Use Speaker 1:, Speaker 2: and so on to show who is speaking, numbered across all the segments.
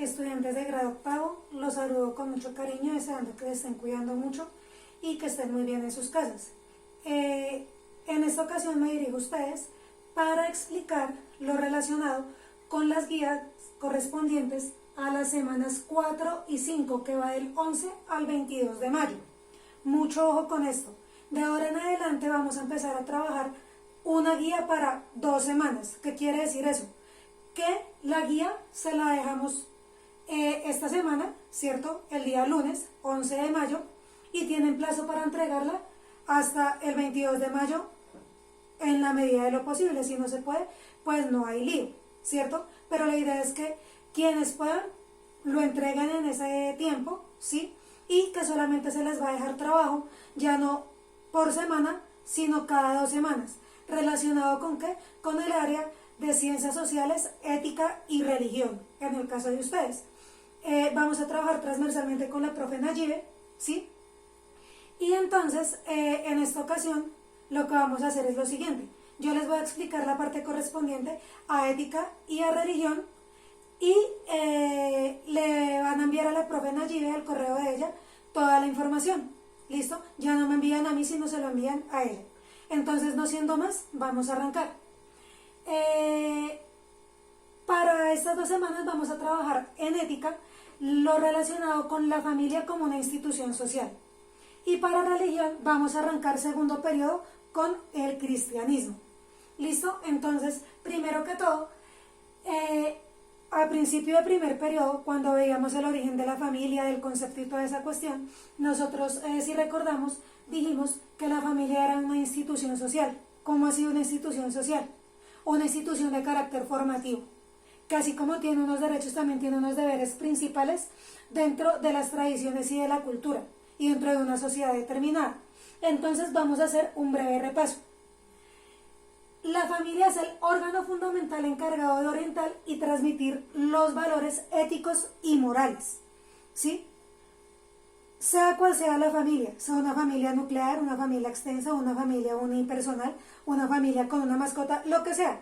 Speaker 1: estudiantes de grado octavo, los saludo con mucho cariño, deseando que se estén cuidando mucho y que estén muy bien en sus casas. En esta ocasión me dirijo a ustedes para explicar lo relacionado con las guías correspondientes a las semanas 4 y 5, que va del 11 al 22 de mayo. Mucho ojo con esto. De ahora en adelante vamos a empezar a trabajar una guía para 2 semanas. ¿Qué quiere decir eso? Que la guía se la dejamos esta semana, ¿cierto? El día lunes, 11 de mayo, y tienen plazo para entregarla hasta el 22 de mayo en la medida de lo posible. Si no se puede, pues no hay lío, ¿cierto? Pero la idea es que quienes puedan lo entreguen en ese tiempo, ¿sí? Y que solamente se les va a dejar trabajo, ya no por semana, sino cada 2 semanas. ¿Relacionado con qué? Con el área de ciencias sociales, ética y religión, en el caso de ustedes. Vamos a trabajar transversalmente con la profe Nayibe, ¿sí? Y entonces, en esta ocasión, lo que vamos a hacer es lo siguiente. Yo les voy a explicar la parte correspondiente a ética y a religión, y le van a enviar a la profe Nayibe, al correo de ella, toda la información. ¿Listo? Ya no me envían a mí, sino se lo envían a ella. Entonces, no siendo más, vamos a arrancar. Para estas 2 semanas vamos a trabajar en ética lo relacionado con la familia como una institución social. Y para religión vamos a arrancar segundo periodo con el cristianismo. ¿Listo? Entonces, primero que todo, al principio del primer periodo, cuando veíamos el origen de la familia, del concepto y toda esa cuestión, nosotros, si recordamos, dijimos que la familia era una institución social. ¿Cómo ha sido una institución social? Una institución de carácter formativo, que así como tiene unos derechos, también tiene unos deberes principales dentro de las tradiciones y de la cultura, y dentro de una sociedad determinada. Entonces vamos a hacer un breve repaso. La familia es el órgano fundamental encargado de orientar y transmitir los valores éticos y morales, ¿sí? Sea cual sea la familia, sea una familia nuclear, una familia extensa, una familia unipersonal, una familia con una mascota, lo que sea,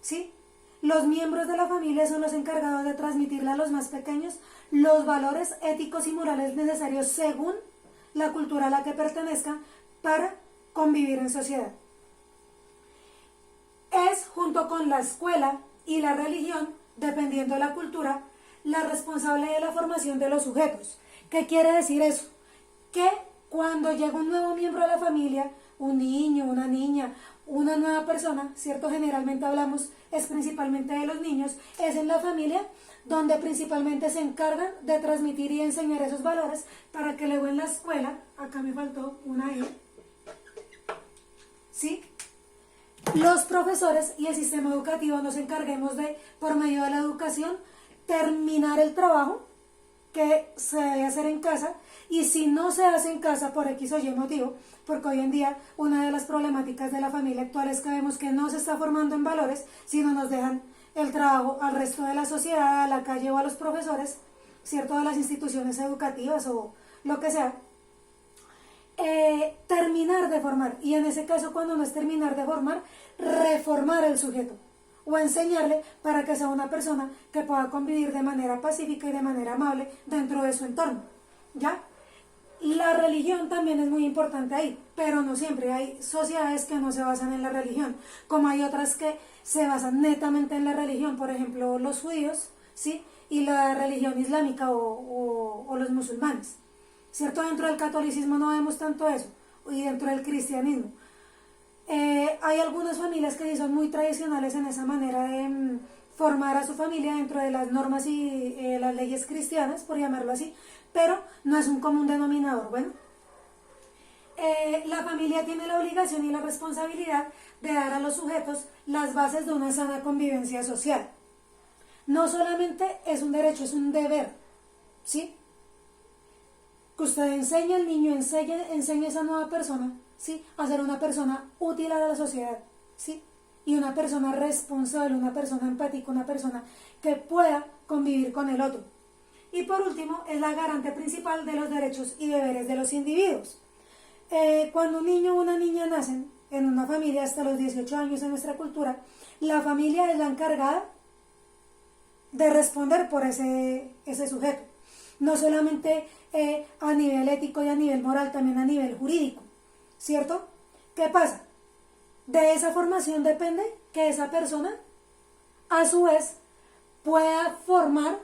Speaker 1: ¿sí? Los miembros de la familia son los encargados de transmitirle a los más pequeños los valores éticos y morales necesarios según la cultura a la que pertenezcan para convivir en sociedad. Es, junto con la escuela y la religión, dependiendo de la cultura, la responsable de la formación de los sujetos. ¿Qué quiere decir eso? Que cuando llega un nuevo miembro de la familia, un niño, una niña, una nueva persona, ¿cierto? Generalmente hablamos, es principalmente de los niños, es en la familia donde principalmente se encargan de transmitir y enseñar esos valores para que luego en la escuela, acá me faltó una E, ¿sí? Los profesores y el sistema educativo nos encarguemos de, por medio de la educación, terminar el trabajo que se debe hacer en casa, y si no se hace en casa por X o Y motivo, porque hoy en día una de las problemáticas de la familia actual es que vemos que no se está formando en valores, sino nos dejan el trabajo al resto de la sociedad, a la calle o a los profesores, ¿cierto? De las instituciones educativas o lo que sea. Terminar de formar, y en ese caso, cuando no es terminar de formar, reformar el sujeto o enseñarle para que sea una persona que pueda convivir de manera pacífica y de manera amable dentro de su entorno, ¿ya? La religión también es muy importante ahí, pero no siempre. Hay sociedades que no se basan en la religión, como hay otras que se basan netamente en la religión, por ejemplo los judíos, ¿sí? Y la religión islámica o los musulmanes, ¿cierto? Dentro del catolicismo no vemos tanto eso, y dentro del cristianismo. Hay algunas familias que sí son muy tradicionales en esa manera de formar a su familia dentro de las normas y las leyes cristianas, por llamarlo así, pero no es un común denominador. Bueno, la familia tiene la obligación y la responsabilidad de dar a los sujetos las bases de una sana convivencia social. No solamente es un derecho, es un deber, ¿sí? Que usted enseñe al niño, enseñe a esa nueva persona, ¿sí? A ser una persona útil a la sociedad, ¿sí? Y una persona responsable, una persona empática, una persona que pueda convivir con el otro. Y por último, es la garante principal de los derechos y deberes de los individuos. Cuando un niño o una niña nacen en una familia hasta los 18 años en nuestra cultura, la familia es la encargada de responder por ese sujeto. No solamente a nivel ético y a nivel moral, también a nivel jurídico, ¿cierto? ¿Qué pasa? De esa formación depende que esa persona, a su vez, pueda formar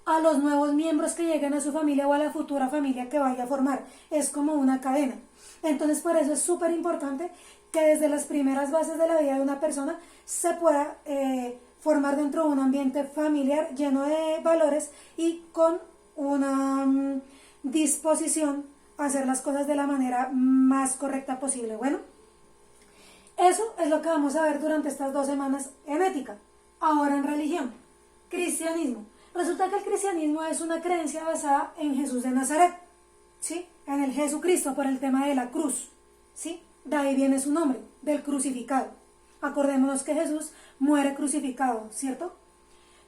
Speaker 1: a los nuevos miembros que lleguen a su familia o a la futura familia que vaya a formar. Es como una cadena. Entonces, por eso es súper importante que desde las primeras bases de la vida de una persona se pueda formar dentro de un ambiente familiar lleno de valores y con una disposición a hacer las cosas de la manera más correcta posible. Bueno, eso es lo que vamos a ver durante estas 2 semanas en ética. Ahora en religión, cristianismo. Resulta que el cristianismo es una creencia basada en Jesús de Nazaret, ¿sí? En el Jesucristo, por el tema de la cruz, ¿sí? De ahí viene su nombre, del crucificado. Acordémonos que Jesús muere crucificado, ¿cierto?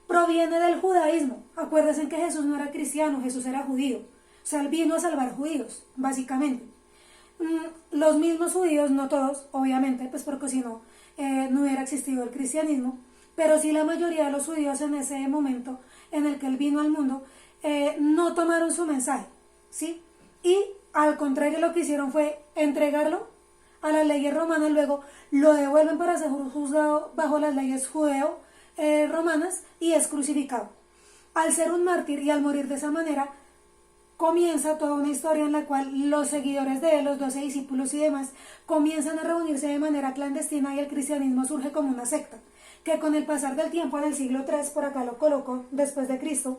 Speaker 1: Proviene del judaísmo. Acuérdense que Jesús no era cristiano, Jesús era judío. O sea, él vino a salvar judíos, básicamente. Los mismos judíos, no todos, obviamente, pues porque si no, no hubiera existido el cristianismo, pero sí la mayoría de los judíos en ese momento en el que él vino al mundo, no tomaron su mensaje, ¿sí? Y al contrario lo que hicieron fue entregarlo a las leyes romanas, luego lo devuelven para ser juzgado bajo las leyes judeo-romanas y es crucificado. Al ser un mártir y al morir de esa manera, comienza toda una historia en la cual los seguidores de él, los 12 discípulos y demás, comienzan a reunirse de manera clandestina y el cristianismo surge como una secta, que con el pasar del tiempo, en el siglo III, por acá lo coloco, después de Cristo,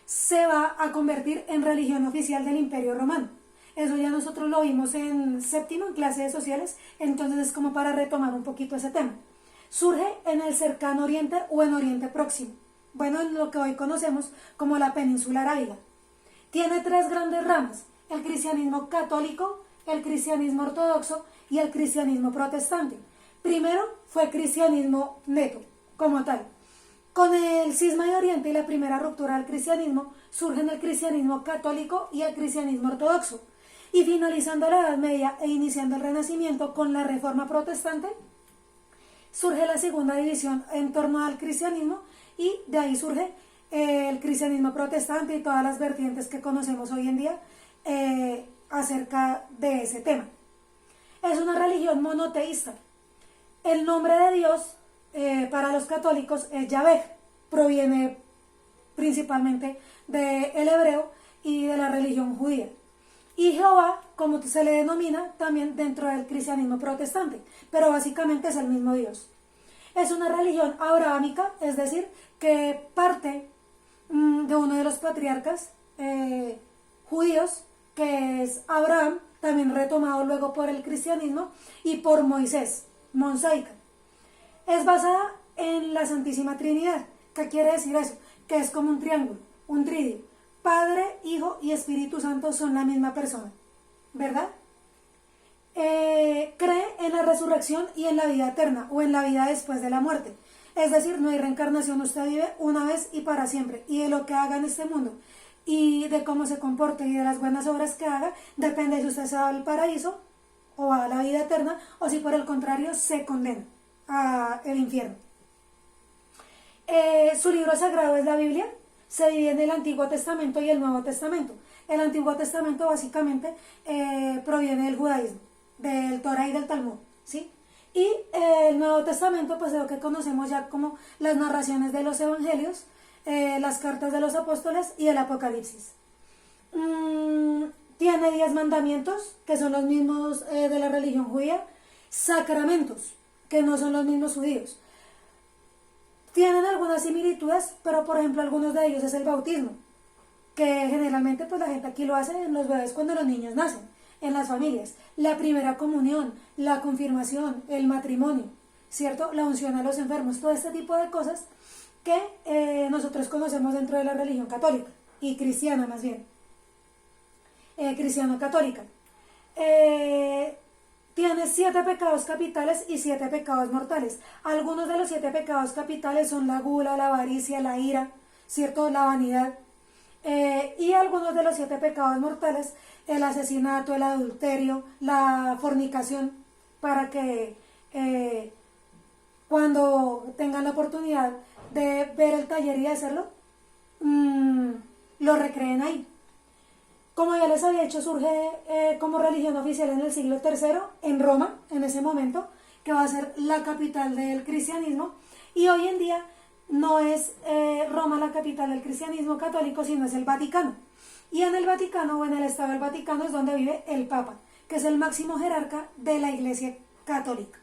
Speaker 1: se va a convertir en religión oficial del Imperio Romano. Eso ya nosotros lo vimos en séptimo, en clases sociales, entonces es como para retomar un poquito ese tema. Surge en el cercano Oriente o en Oriente Próximo, bueno, en lo que hoy conocemos como la península arábiga. Tiene 3 grandes ramas: el cristianismo católico, el cristianismo ortodoxo y el cristianismo protestante. Primero fue cristianismo neto, como tal. Con el cisma de Oriente y la primera ruptura del cristianismo, surgen el cristianismo católico y el cristianismo ortodoxo. Y finalizando la Edad Media e iniciando el Renacimiento con la Reforma Protestante, surge la segunda división en torno al cristianismo y de ahí surge el cristianismo protestante y todas las vertientes que conocemos hoy en día acerca de ese tema. Es una religión monoteísta. El nombre de Dios para los católicos es Yahvé, proviene principalmente del hebreo y de la religión judía. Y Jehová, como se le denomina, también dentro del cristianismo protestante, pero básicamente es el mismo Dios. Es una religión abrahámica, es decir, que parte de uno de los patriarcas judíos, que es Abraham, también retomado luego por el cristianismo, y por Moisés, mosaica. Es basada en la Santísima Trinidad. ¿Qué quiere decir eso? Que es como un triángulo, un tridio. Padre, Hijo y Espíritu Santo son la misma persona, ¿verdad? Cree en la resurrección y en la vida eterna, o en la vida después de la muerte. Es decir, no hay reencarnación, usted vive una vez y para siempre. Y de lo que haga en este mundo, y de cómo se comporte, y de las buenas obras que haga, depende de si usted se va al paraíso, o a la vida eterna, o si por el contrario se condena al infierno. Su libro sagrado es la Biblia. Se divide en el Antiguo Testamento y el Nuevo Testamento. El Antiguo Testamento básicamente proviene del judaísmo, del Torah y del Talmud, ¿sí? Y el Nuevo Testamento, pues es lo que conocemos ya como las narraciones de los evangelios, las cartas de los apóstoles y el Apocalipsis. Tiene 10 mandamientos, que son los mismos de la religión judía, sacramentos, que no son los mismos judíos. Tienen algunas similitudes, pero por ejemplo algunos de ellos es el bautismo, que generalmente pues la gente aquí lo hace en los bebés cuando los niños nacen, en las familias. La primera comunión, la confirmación, el matrimonio, ¿cierto? La unción a los enfermos, todo este tipo de cosas que nosotros conocemos dentro de la religión católica, y cristiana más bien, cristiano-católica. Tiene 7 pecados capitales y 7 pecados mortales. Algunos de los 7 pecados capitales son la gula, la avaricia, la ira, ¿cierto? La vanidad. Y algunos de los 7 pecados mortales, el asesinato, el adulterio, la fornicación, para que cuando tengan la oportunidad de ver el taller y de hacerlo, lo recreen ahí. Como ya les había dicho, surge como religión oficial en el siglo III en Roma, en ese momento, que va a ser la capital del cristianismo, y hoy en día no es Roma la capital del cristianismo católico, sino es el Vaticano. Y en el Vaticano, o en el Estado del Vaticano, es donde vive el Papa, que es el máximo jerarca de la Iglesia Católica.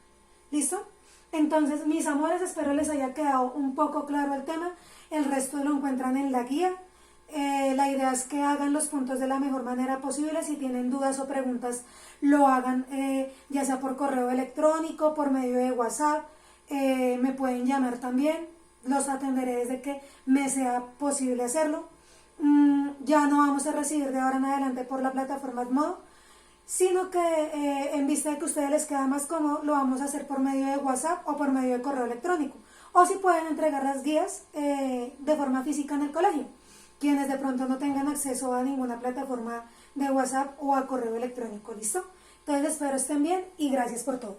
Speaker 1: ¿Listo? Entonces, mis amores, espero les haya quedado un poco claro el tema. El resto lo encuentran en la guía. La idea es que hagan los puntos de la mejor manera posible. Si tienen dudas o preguntas, lo hagan ya sea por correo electrónico, por medio de WhatsApp. Me pueden llamar también. Los atenderé desde que me sea posible hacerlo. Ya no vamos a recibir de ahora en adelante por la plataforma Edmodo, sino que en vista de que a ustedes les queda más cómodo, lo vamos a hacer por medio de WhatsApp o por medio de correo electrónico. O si pueden entregar las guías de forma física en el colegio, quienes de pronto no tengan acceso a ninguna plataforma de WhatsApp o a correo electrónico. ¿Listo? Entonces espero estén bien y gracias por todo.